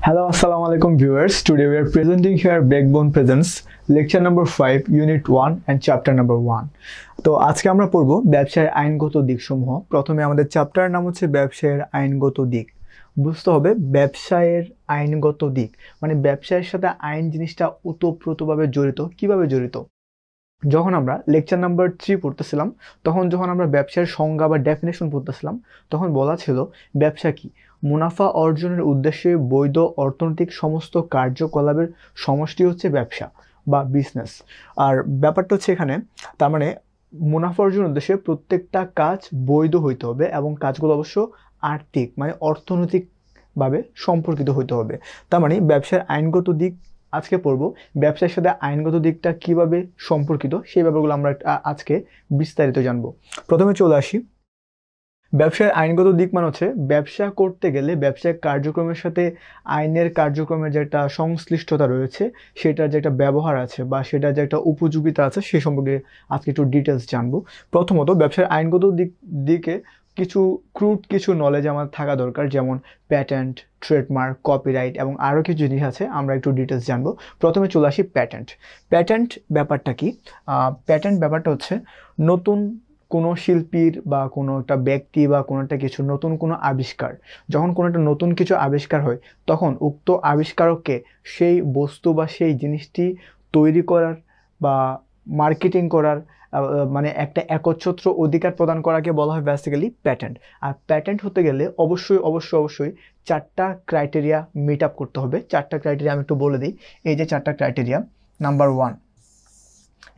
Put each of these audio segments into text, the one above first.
Hello, assalamu alaikum viewers. Today we are presenting here Backbone presents lecture number 5, unit 1 and chapter number 1. তো আজকে আমরা পড়ব ব্যবসায়ের আইনগত দিকসমূহ। প্রথমে আমাদের চ্যাপ্টারের নাম হচ্ছে ব্যবসায়ের আইনগত দিক। বুঝতে হবে ব্যবসায়ের আইনগত দিক মানে ব্যবসায়ের সাথে আইন জিনিসটা ওতপ্রোতভাবে জড়িত। কিভাবে জড়িত? যখন আমরা লেকচার নাম্বার 3 পড়তেছিলাম যখন আমরা ব্যবসার সংজ্ঞা বা ডেফিনেশন পড়তেছিলাম তখন বলা ছিল ব্যবসা কি? মুনাফা অর্জনের উদ্দেশ্যে বৈধ অর্থনৈতিক সমস্ত কার্যকলাপের সমষ্টি হচ্ছে ব্যবসা বা বিজনেস। আর ব্যাপারটা হচ্ছে এখানে তার মানে মুনাফা অর্জনের উদ্দেশ্যে প্রত্যেকটা কাজ বৈধ হইতে হবে এবং কাজগুলো অবশ্য আর্থিক মানে অর্থনৈতিকভাবে সম্পর্কিত হইতে হবে। তার মানে ব্যবসার আইনগত দিক আজকে পড়ব। ব্যবসার সাথে আইনগত দিকটা কিভাবে সম্পর্কিত সেই ব্যাপারগুলো আমরা আজকে বিস্তারিত জানবো। প্রথমে চলে আসি, ব্যবসার আইনগত দিক মানে হচ্ছে ব্যবসা করতে গেলে ব্যবসায়িক কার্যক্রমের সাথে আইনের কার্যক্রমের যে একটা সংশ্লিষ্টতা রয়েছে সেটার যে একটা ব্যবহার আছে বা সেটার যে একটা উপযোগিতা আছে সে সম্পর্কে আজকে একটু ডিটেলস জানবো। প্রথমত ব্যবসার আইনগত দিকে কিছু নলেজ আমার থাকা দরকার, যেমন প্যাটেন্ট, ট্রেডমার্ক, কপিরাইট এবং আরও কিছু জিনিস আছে, আমরা একটু ডিটেলস জানবো। প্রথমে চলে আসি প্যাটেন্ট ব্যাপারটা কি? প্যাটেন্ট ব্যাপারটা হচ্ছে নতুন কোনো শিল্পীর বা কোনো একটা ব্যক্তি বা কোনো একটা কিছু নতুন কোনো আবিষ্কার, যখন কোনো একটা নতুন কিছু আবিষ্কার হয় তখন উক্ত আবিষ্কারককে সেই বস্তু বা সেই জিনিসটি তৈরি করার বা মার্কেটিং করার মানে একটা একচ্ছত্র অধিকার প্রদান করাকে বলা হয় বেসিক্যালি প্যাটেন্ট। আর প্যাটেন্ট হতে গেলে অবশ্যই 4টা ক্রাইটেরিয়া মিট আপ করতে হবে। 4টা ক্রাইটেরিয়া আমি একটু বলে দিই। এই যে 4টা ক্রাইটেরিয়া, নাম্বার 1,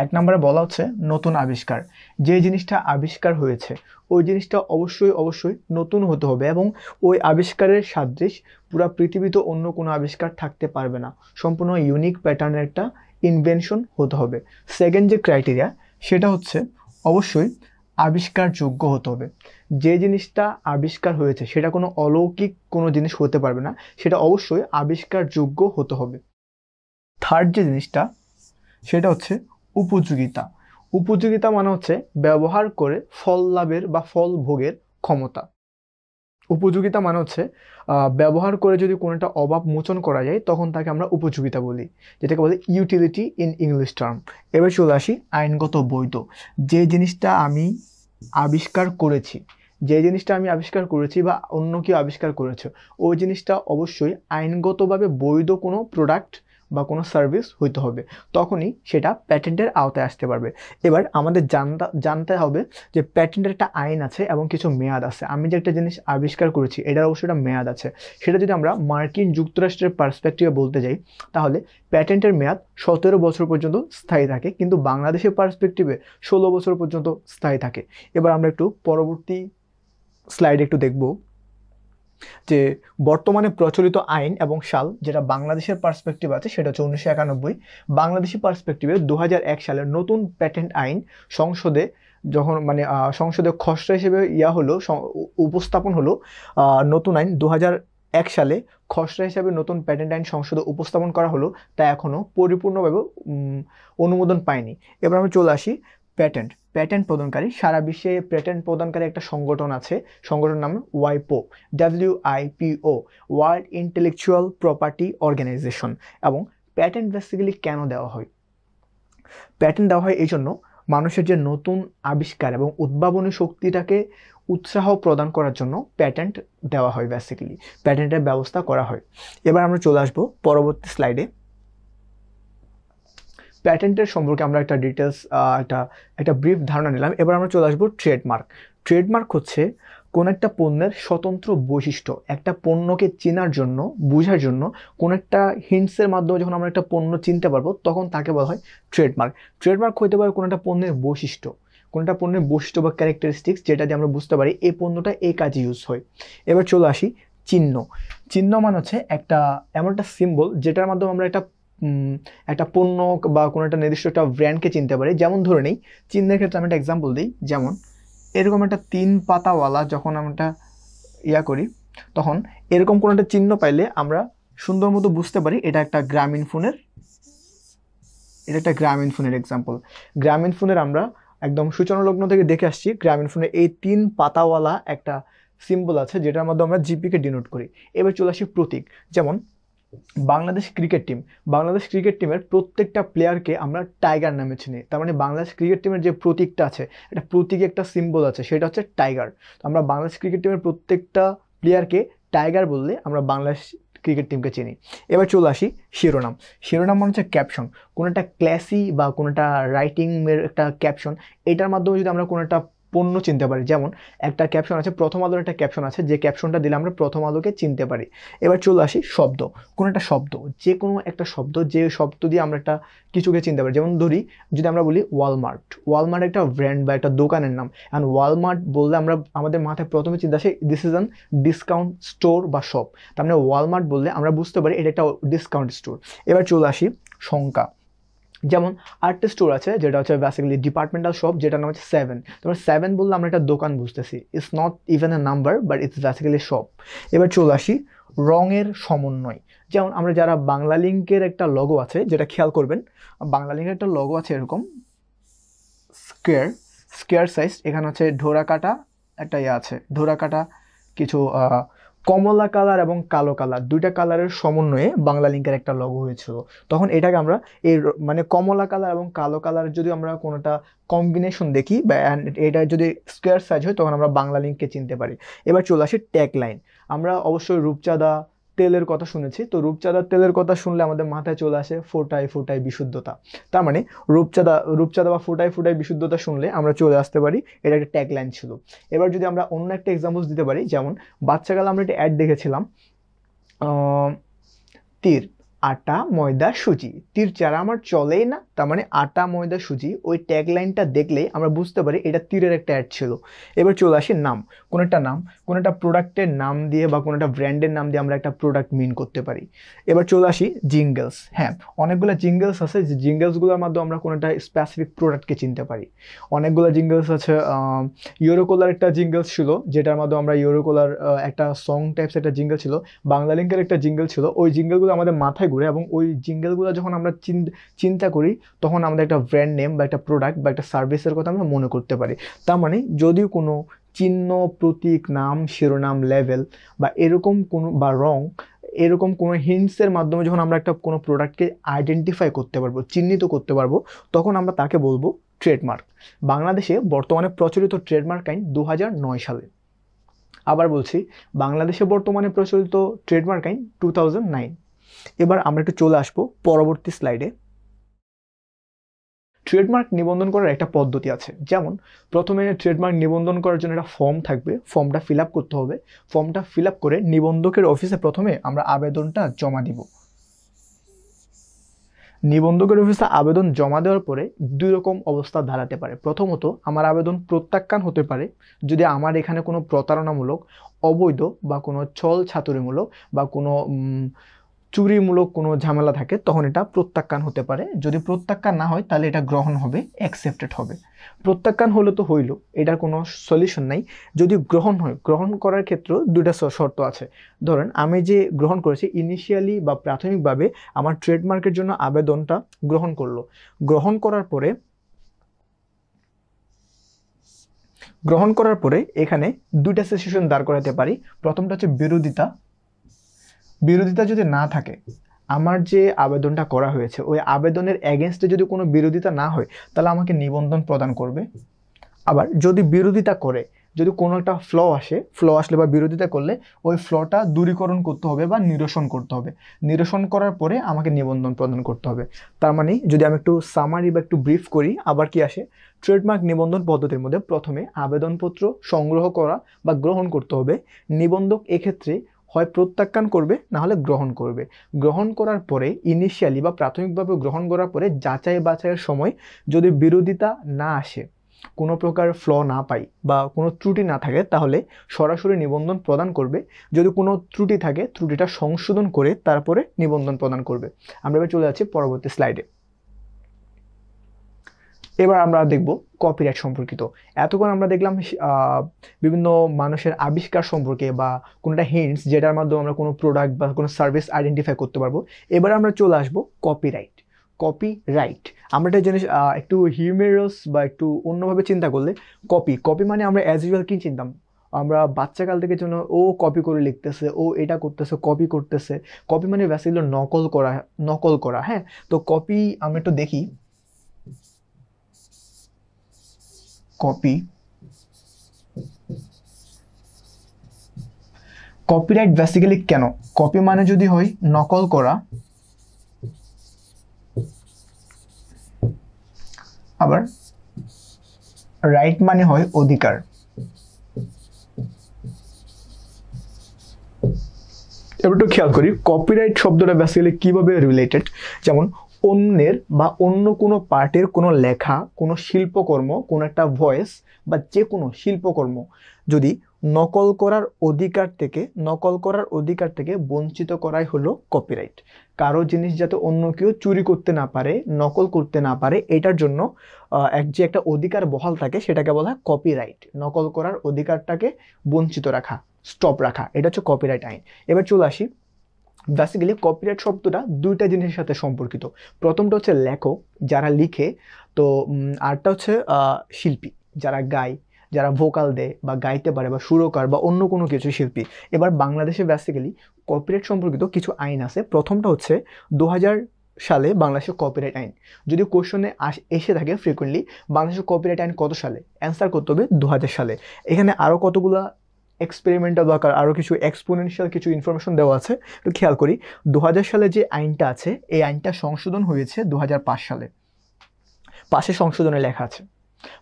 1 নম্বরে বলা হচ্ছে নতুন আবিষ্কার। যে জিনিসটা আবিষ্কার হয়েছে ওই জিনিসটা অবশ্যই নতুন হতে হবে এবং ওই আবিষ্কারের সাদৃশ পুরো পৃথিবীতে অন্য কোনো আবিষ্কার থাকতে পারবে না, সম্পূর্ণ ইউনিক প্যাটার্নের একটা ইনভেনশন হতে হবে। সেকেন্ড যে ক্রাইটেরিয়া সেটা হচ্ছে অবশ্যই আবিষ্কারযোগ্য হতে হবে। যে জিনিসটা আবিষ্কার হয়েছে সেটা কোনো অলৌকিক কোনো জিনিস হতে পারবে না, সেটা অবশ্যই আবিষ্কারযোগ্য হতে হবে। থার্ড যে জিনিসটা সেটা হচ্ছে উপযোগিতা মানে হচ্ছে ব্যবহার করে ফল লাভের বা ফল ভোগের ক্ষমতা। উপযোগিতা মানে হচ্ছে ব্যবহার করে যদি কোনো একটা অভাব মোচন করা যায় তখন তাকে আমরা উপযোগিতা বলি, যেটাকে বলে ইউটিলিটি ইন ইংলিশ টার্ম। এবার চলে আসি আইনগত বৈধ। যে জিনিসটা আমি আবিষ্কার করেছি বা অন্য কেউ আবিষ্কার করেছে ওই জিনিসটা অবশ্যই আইনগতভাবে বৈধ কোনো প্রোডাক্ট বা কোনো সার্ভিস হইতে হবে, তখনই সেটা প্যাটেন্টের আওতায় আসতে পারবে। এবার আমাদের জানতে হবে যে প্যাটেন্টের একটা আইন আছে এবং কিছু মেয়াদ আছে। আমি যে একটা জিনিস আবিষ্কার করেছি এটার অবশ্যই একটা মেয়াদ আছে। সেটা যদি আমরা মার্কিন যুক্তরাষ্ট্রের পার্সপেক্টিভে বলতে যাই তাহলে প্যাটেন্টের মেয়াদ 17 বছর পর্যন্ত স্থায়ী থাকে, কিন্তু বাংলাদেশের পার্সপেক্টিভে 16 বছর পর্যন্ত স্থায়ী থাকে। এবার আমরা একটু পরবর্তী স্লাইডে একটু দেখব যে বর্তমানে প্রচলিত আইন এবং সাল যেটা বাংলাদেশের পার্সপেক্টিভ আছে সেটা হচ্ছে 1991। বাংলাদেশি পার্সপেক্টিভে 2001 সালের নতুন প্যাটেন্ট আইন সংসদে খসড়া হিসেবে উপস্থাপন হলো। নতুন আইন 2001 সালে খসড়া হিসাবে নতুন প্যাটেন্ট আইন সংসদে উপস্থাপন করা হলো, তা এখনও পরিপূর্ণভাবে অনুমোদন পায়নি। এবার আমি চলে আসি প্যাটেন্ট প্রদানকারী। সারা বিশ্বে প্যাটেন্ট প্রদানকারী একটা সংগঠন আছে, সংগঠনের নাম WIPO, WIPO, world intellectual property organization. এবং প্যাটেন্ট বেসিক্যালি কেন দেওয়া হয়? প্যাটেন্ট দেওয়া হয় এই জন্য মানুষের যে নতুন আবিষ্কার এবং উদ্ভাবনী শক্তিটাকে উৎসাহ প্রদান করার জন্য প্যাটেন্ট দেওয়া হয়, বেসিক্যালি প্যাটেন্টের ব্যবস্থা করা হয়। এবার আমরা চলে আসবো পরবর্তী স্লাইডে। প্যাটেন্টের সম্পর্কে আমরা একটা ডিটেলস একটা ব্রিফ ধারণা নিলাম। এবার আমরা চলে আসবো ট্রেডমার্ক হচ্ছে কোন একটা পণ্যের স্বতন্ত্র বৈশিষ্ট্য। একটা পণ্যকে চেনার জন্য, বোঝার জন্য কোন একটা হিন্টসের মাধ্যমে যখন আমরা একটা পণ্য চিনতে পারবো তখন তাকে বলা হয় ট্রেডমার্ক হতে পারে কোনো একটা পণ্যের বৈশিষ্ট্য বা ক্যারেক্টারিস্টিক্স, যেটা দিয়ে আমরা বুঝতে পারি এই পণ্যটা এই কাজে ইউজ হয়। এবার চলে আসি চিহ্ন মানে হচ্ছে এমন একটা সিম্বল যেটার মাধ্যমে আমরা একটা পণ্য বা কোনো একটা নির্দিষ্ট একটা ব্র্যান্ডকে চিনতে পারি। যেমন ধরে নেই চিহ্নের ক্ষেত্রে আমি একটা এক্সাম্পল দিই, যেমন এরকম একটা 3 পাতাওয়ালা যখন আমরা করি তখন এরকম কোনো একটা চিহ্ন পাইলে আমরা সুন্দর মতো বুঝতে পারি এটা একটা গ্রামীণ ফোনের এক্সাম্পল। গ্রামীণ ফোনের আমরা একদম সূচনা লগ্ন থেকে দেখে আসছি গ্রামীণ ফোনের এই 3 পাতাওয়ালা একটা সিম্বল আছে যেটার মধ্যে আমরা জিপিকে ডিনোট করি। এবার চলে আসি প্রতীক, যেমন বাংলাদেশ ক্রিকেট টিমের প্রত্যেকটা প্লেয়ারকে আমরা টাইগার নামে চিনি। তার মানে বাংলাদেশ ক্রিকেট টিমের যে প্রতীকটা আছে, এটা প্রতীকী একটা সিম্বল আছে, সেটা হচ্ছে টাইগার। তো আমরা বাংলাদেশ ক্রিকেট টিমের প্রত্যেকটা প্লেয়ারকে টাইগার বললে আমরা বাংলাদেশ ক্রিকেট টিমকে চিনি। এবার চলে আসি শিরোনাম মানে হচ্ছে ক্যাপশন। কোনো একটা ক্লাসি বা কোনো একটা রাইটিংয়ের একটা ক্যাপশন, এটার মাধ্যমে যদি আমরা কোনো একটা পণ্য চিনতে পারি, যেমন একটা ক্যাপশন আছে, প্রথম আলোর একটা ক্যাপশন আছে, যে ক্যাপশনটা দিলে আমরা প্রথম আলোকে চিনতে পারি। এবার চলে আসি কোনো একটা শব্দ, যে কোনো একটা শব্দ, যে শব্দ দিয়ে আমরা একটা কিছুকে চিনতে পারি। যেমন ধরি, যদি আমরা বলি ওয়ালমার্ট একটা ব্র্যান্ড বা একটা দোকানের নাম, অ্যান্ড ওয়ালমার্ট বললে আমাদের মাথায় প্রথমে চিন্তা আসে this is an discount store বা শপ। তার মানে ওয়ালমার্ট বললে আমরা বুঝতে পারি এটা একটা ডিসকাউন্ট স্টোর। এবার চলে আসি সংখ্যা, যেমন আরেকটা স্টোর আছে যেটা হচ্ছে বেসিক্যালি ডিপার্টমেন্টাল শপ, যেটার নাম হচ্ছে 7। তোমার 7 বললে আমরা একটা দোকান বুঝতেছি, it's not even a number but it's basically shop. এবার চলে আসি রঙের সমন্বয়, যেমন আমরা যারা বাংলা লিঙ্কের একটা লগো আছে, যেটা খেয়াল করবেন, বাংলা লিঙ্কের একটা লগো আছে এরকম স্কোয়ার সাইজ, এখানে হচ্ছে ডোরা কাটা একটা আছে, ডোরা কাটা কিছু কমলা কালার এবং কালো কালার, দুইটা কালারের সমন্বয়ে বাংলা লিঙ্কের একটা লগো হয়েছিল। তখন এটাকে আমরা এই মানে কমলা কালার এবং কালো কালার যদি আমরা কোনোটা কম্বিনেশন দেখি বা এটা যদি স্কোয়ার সাইজ হয়, তখন আমরা বাংলা লিঙ্ককে চিনতে পারি। এবার চলে আসি ট্যাগলাইন। আমরা অবশ্যই রূপচাঁদা তেলের কথা শুনেছি, তো রূপচাঁদা তেলের কথা শুনলে আমাদের মাথায় চলে আসে ফোটায় ফোটায় বিশুদ্ধতা। তার মানে রূপচাঁদা বা ফোটায় ফোটায় বিশুদ্ধতা শুনলে আমরা চলে আসতে পারি এটা একটা ট্যাগলাইন ছিল। এবার যদি আমরা অন্য একটা এক্সাম্পলস দিতে পারি, যেমন বাচ্চাকালে আমরা একটা অ্যাড দেখেছিলাম, তীর আটা ময়দা সুজি, তীর ছাড়া আমার চলেই না। তার মানে আটা ময়দা সুজি, ওই ট্যাগলাইনটা দেখলেই আমরা বুঝতে পারি এটা তীরের একটা অ্যাড ছিল। এবার চলে আসি নাম, কোনো একটা প্রোডাক্টের নাম দিয়ে বা কোনো একটা ব্র্যান্ডের নাম দিয়ে আমরা একটা প্রোডাক্ট মিন করতে পারি। এবার চলে আসি জিঙ্গলস। হ্যাঁ, অনেকগুলো জিঙ্গলস আছে, যে জিঙ্গলসগুলোর মাধ্যমে আমরা কোনো একটা স্পেসিফিক প্রোডাক্টকে চিনতে পারি। অনেকগুলো জিঙ্গলস আছে, ইউরোকোলার একটা জিঙ্গলস ছিল, যেটার মাধ্যমে আমরা ইউরোকোলার একটা সং টাইপস একটা জিঙ্গল ছিল, বাংলা লিঙ্কের একটা জিঙ্গল ছিল। ওই জিঙ্গলগুলো আমাদের মাথায় ঘুরে, এবং ওই জিঙ্গলগুলো যখন আমরা চিন্তা করি, তখন আমাদের একটা ব্র্যান্ড নেম বা একটা প্রোডাক্ট বা একটা সার্ভিসের কথা আমরা মনে করতে পারি। তার মানে যদিও কোনো চিহ্ন, প্রতীক, নাম, শিরোনাম, লেভেল বা এরকম কোনো বা রং, এরকম কোনো হিন্টসের মাধ্যমে যখন আমরা একটা কোনো প্রোডাক্টকে আইডেন্টিফাই করতে পারবো, চিহ্নিত করতে পারবো, তখন আমরা তাকে বলবো ট্রেডমার্ক। বাংলাদেশে বর্তমানে প্রচলিত ট্রেডমার্ক আইন 2009 সালে। আবার বলছি, বাংলাদেশে বর্তমানে প্রচলিত ট্রেডমার্ক আইন 2009। এবার আমরা একটু চলে আসবো পরবর্তী স্লাইডে। ট্রেডমার্ক নিবন্ধন করার একটা পদ্ধতি আছে, যেমন প্রথমে ট্রেডমার্ক নিবন্ধন করার জন্য একটা ফর্ম থাকবে, ফর্মটা ফিল আপ করতে হবে। ফর্মটা ফিল আপ করে নিবন্ধকের অফিসে প্রথমে আমরা আবেদনটা জমা দিব। নিবন্ধকের অফিসে আবেদন জমা দেওয়ার পরে দুই রকম অবস্থা দাঁড়াতে পারে। প্রথমত, আমার আবেদন প্রত্যাখ্যান হতে পারে যদি আমার এখানে কোনো প্রতারণামূলক, অবৈধ বা কোনো ছল ছাতুরিমূলক বা কোনো চুরিমূলক কোনো ঝামেলা থাকে, তখন এটা প্রত্যাখ্যান হতে পারে। যদি প্রত্যাখ্যান না হয়, তাহলে এটা গ্রহণ হবে, অ্যাকসেপ্টেড হবে। প্রত্যাখ্যান হলে তো হইল, এটার কোনো সলিউশন নাই। যদি গ্রহণ হয়, গ্রহণ করার ক্ষেত্রে দুইটা শর্ত আছে। ধরেন আমি যে গ্রহণ করেছি, ইনিশিয়ালি বা প্রাথমিকভাবে আমার ট্রেডমার্কের জন্য আবেদনটা গ্রহণ করলো। গ্রহণ করার পরে এখানে দুইটা সিচুয়েশন দাঁড় করাতে পারি। প্রথমটা হচ্ছে বিরোধিতা যদি না থাকে, আমার যে আবেদনটা করা হয়েছে ওই আবেদনের এগেনস্টে যদি কোনো বিরোধিতা না হয়, তাহলে আমাকে নিবন্ধন প্রদান করবে। আবার যদি বিরোধিতা করে, যদি কোনো একটা ফ্ল আসলে বা বিরোধিতা করলে, ওই ফ্লটা দূরীকরণ করতে হবে বা নিরসন করতে হবে। নিরসন করার পরে আমাকে নিবন্ধন প্রদান করতে হবে। তার মানে যদি আমি একটু সামারি বা একটু ব্রিফ করি, আবার কি আসে, ট্রেডমার্ক নিবন্ধন পদ্ধতির মধ্যে প্রথমে আবেদনপত্র সংগ্রহ করা বা গ্রহণ করতে হবে। নিবন্ধক এক্ষেত্রে হয় প্রত্যাখ্যান করবে, না হলে গ্রহণ করবে। গ্রহণ করার পরে ইনিশিয়ালি বা প্রাথমিকভাবে গ্রহণ করার পরে যাচাই বাছাইয়ের সময় যদি বিরোধিতা না আসে, কোনো প্রকার ফ্ল না পাই বা কোনো ত্রুটি না থাকে, তাহলে সরাসরি নিবন্ধন প্রদান করবে। যদি কোনো ত্রুটি থাকে, ত্রুটিটা সংশোধন করে তারপরে নিবন্ধন প্রদান করবে। আমরা এবার চলে যাচ্ছি পরবর্তী স্লাইডে। এবার আমরা দেখব কপিরাইট সম্পর্কিত। এতক্ষণ আমরা দেখলাম বিভিন্ন মানুষের আবিষ্কার সম্পর্কে বা কোনোটা হিন্টস, যেটার মাধ্যমে আমরা কোনো প্রোডাক্ট বা কোনো সার্ভিস আইডেন্টিফাই করতে পারবো। এবার আমরা চলে আসবো কপিরাইট। আমরা একটা জিনিস একটু হিউমেরাস বা একটু অন্যভাবে চিন্তা করলে, কপি মানে আমরা অ্যাজ ইউজুয়াল কি চিনতাম, আমরা বাচ্চাকাল থেকে জন্য ও কপি করে লিখতেছে, ও এটা করতেছে, কপি করতেছে। কপি মানে বেসিক্যালি নকল করা। হ্যাঁ, তো কপি আমরা একটু দেখি। কপিরাইট বেসিক্যালি কেন? কপি মানে যদি হয় নকল করা, আবার রাইট মানে হয় অধিকার। এবার একটু খেয়াল করি কপিরাইট শব্দটা বেসিক্যালি কিভাবে রিলেটেড। যেমন অন্যের বা অন্য কোনো পার্টের কোনো লেখা, কোনো শিল্পকর্ম, কোনো একটা ভয়েস বা যে কোনো শিল্পকর্ম যদি নকল করার অধিকার থেকে বঞ্চিত করাই হলো কপিরাইট। কারো জিনিস যাতে অন্য কেউ চুরি করতে না পারে, নকল করতে না পারে, এটার জন্য যে একটা অধিকার বহাল থাকে সেটাকে বলা হয় কপিরাইট। নকল করার অধিকারটাকে বঞ্চিত রাখা, স্টপ রাখা, এটা হচ্ছে কপিরাইট আইন। এবার চলে আসি, বেসিক্যালি কপিরাইট শব্দটা দুইটা জিনিসের সাথে সম্পর্কিত। প্রথমটা হচ্ছে লেখক, যারা লিখে, তো আরটা হচ্ছে শিল্পী, যারা গায়, যারা ভোকাল দেয় বা গাইতে পারে, বা সুরকার বা অন্য কোনো কিছু শিল্পী। এবার বাংলাদেশে বেসিক্যালি কপিরাইট সম্পর্কিত কিছু আইন আছে। প্রথমটা হচ্ছে 2000 সালে বাংলাদেশের কপিরাইট আইন। যদি কোশ্চনে এসে থাকে ফ্রিকুয়েন্টলি বাংলাদেশের কপিরাইট আইন কত সালে, অ্যান্সার করতে হবে 2000 সালে। এখানে আরও কতগুলো এক্সপেরিমেন্টাল বা আরও কিছু এক্সপোনেনশিয়াল কিছু ইনফরমেশন দেওয়া আছে, একটু খেয়াল করি। 2000 সালে যে আইনটা আছে, এই আইনটা সংশোধন হয়েছে 2005 সালে। পাশে সংশোধনে লেখা আছে,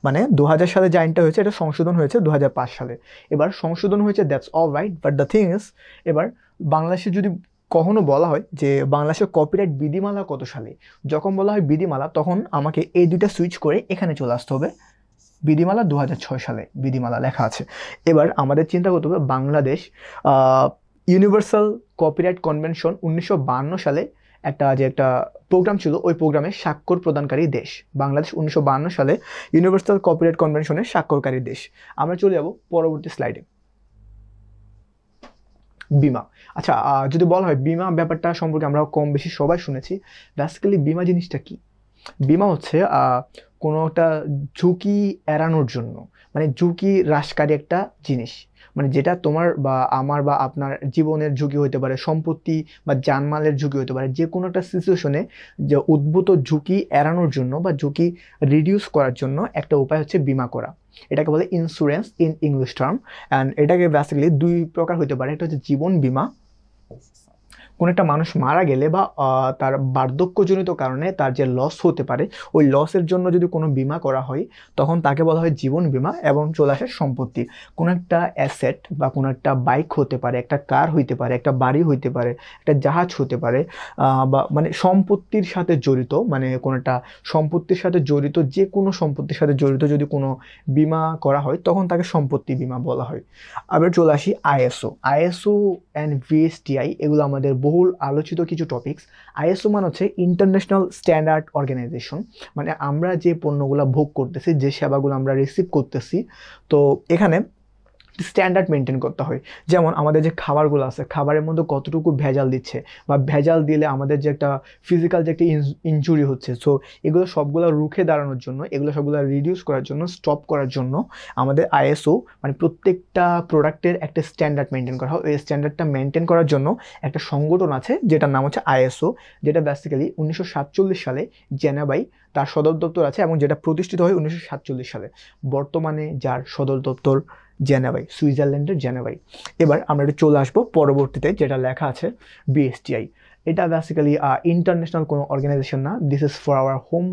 মানে 2000 সালে যে আইনটা হয়েছে এটা সংশোধন হয়েছে 2005 সালে। এবার সংশোধন হয়েছে, that's all right, but the thing is, এবার বাংলাদেশে যদি কখনো বলা হয় যে বাংলাদেশের কপিরাইট বিধিমালা কত সালে, যখন বলা হয় বিধিমালা, তখন আমাকে এই দুইটা সুইচ করে এখানে চলে আসতে হবে। বিধিমালা 2006 সালে বিধিমালা লেখা আছে। এবার আমাদের চিন্তা করতে হবে বাংলাদেশ ইউনিভার্সাল কপিরাইট কনভেনশন 1952 সালে একটা প্রোগ্রাম ছিল, ওই প্রোগ্রামে স্বাক্ষর প্রদানকারী দেশ বাংলাদেশ। 1952 সালে ইউনিভার্সাল কপিরাইট কনভেনশনের স্বাক্ষরকারী দেশ। আমরা চলে যাব পরবর্তী স্লাইডে। বিমা। আচ্ছা, যদি বলা হয় বিমা ব্যাপারটা সম্পর্কে আমরা কম বেশি সবাই শুনেছি। বেসিক্যালি বিমা জিনিসটা কি? বিমা হচ্ছে কোনো একটা ঝুঁকি এড়ানোর জন্য, মানে ঝুঁকি হ্রাসকারী একটা জিনিস, মানে যেটা তোমার বা আমার বা আপনার জীবনের ঝুঁকি হতে পারে, সম্পত্তি বা জানমালের ঝুঁকি হতে পারে, যে কোনো একটা সিচুয়েশনে যে উদ্ভূত ঝুঁকি এড়ানোর জন্য বা ঝুঁকি রিডিউস করার জন্য একটা উপায় হচ্ছে বিমা করা। এটাকে বলে insurance in English term. And এটাকে বেসিক্যালি দুই প্রকার হতে পারে। একটা হচ্ছে জীবন বিমা, কোনো একটা মানুষ মারা গেলে বা তার বার্ধক্যজনিত কারণে তার যে লস হতে পারে, ওই লসের জন্য যদি কোনো বিমা করা হয় তখন তাকে বলা হয় জীবন বিমা। এবং চলে আসে সম্পত্তি, কোনো একটা অ্যাসেট বা কোনো একটা বাইক হতে পারে, একটা কার হইতে পারে, একটা বাড়ি হইতে পারে, একটা জাহাজ হতে পারে, বা মানে সম্পত্তির সাথে জড়িত, মানে কোনো একটা সম্পত্তির সাথে জড়িত, যে কোনো সম্পত্তির সাথে জড়িত যদি কোনো বিমা করা হয় তখন তাকে সম্পত্তি বিমা বলা হয়। আবার চলে আসি আইএসও অ্যান্ড ভিএসটিআই, এগুলো আমাদের বহুল আলোচিত কিছু টপিকস। আইএসও মানে হচ্ছে ইন্টারন্যাশনাল স্ট্যান্ডার্ড অর্গানাইজেশন, মানে আমরা যে পণ্যগুলো ভোগ করতেছি, যে সেবাগুলো আমরা রিসিভ করতেছি, তো এখানে স্ট্যান্ডার্ড মেনটেন করতে হয়। যেমন আমাদের যে খাবারগুলো আছে, খাবারের মধ্যে কতটুকু ভেজাল দিচ্ছে, বা ভেজাল দিলে আমাদের যে একটা ফিজিক্যাল যে একটা ইনজুরি হচ্ছে, সো এগুলো সবগুলো রুখে দাঁড়ানোর জন্য, এগুলো সবগুলো রিডিউস করার জন্য, স্টপ করার জন্য আমাদের আইএসও, মানে প্রত্যেকটা প্রোডাক্টের একটা স্ট্যান্ডার্ড মেনটেন করা হয়। ওই স্ট্যান্ডার্ডটা মেনটেন করার জন্য একটা সংগঠন আছে যেটার নাম হচ্ছে আইএসও, যেটা বেসিক্যালি 1947 সালে জেনেভায় তার সদর দপ্তর আছে, এবং যেটা প্রতিষ্ঠিত হয় 1947 সালে। বর্তমানে যার সদর দপ্তর জেনেভায়, সুইজারল্যান্ডের জেনেভায়। এবার আমরা একটু চলে আসবো পরবর্তীতে, যেটা লেখা আছে বিএসটিআই। এটা বেসিক্যালি ইন্টারন্যাশনাল কোনো অর্গানাইজেশন না, this is for our home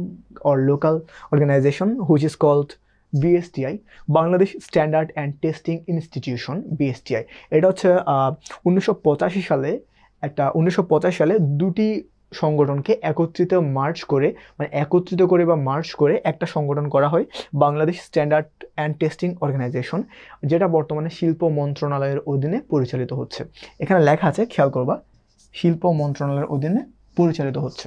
or local organization which is called BSTI, Bangladesh standard and testing institution, BSTI. এটা হচ্ছে 1985 সালে 1950 সালে দুটি সংগঠনকে একত্রিত করে একটা সংগঠন করা হয়, Bangladesh standard and testing organization, যেটা বর্তমানে শিল্প মন্ত্রণালয়ের অধীনে পরিচালিত হচ্ছে। এখানে লেখা আছে, খেয়াল করবা, শিল্প মন্ত্রণালয়ের অধীনে পরিচালিত হচ্ছে।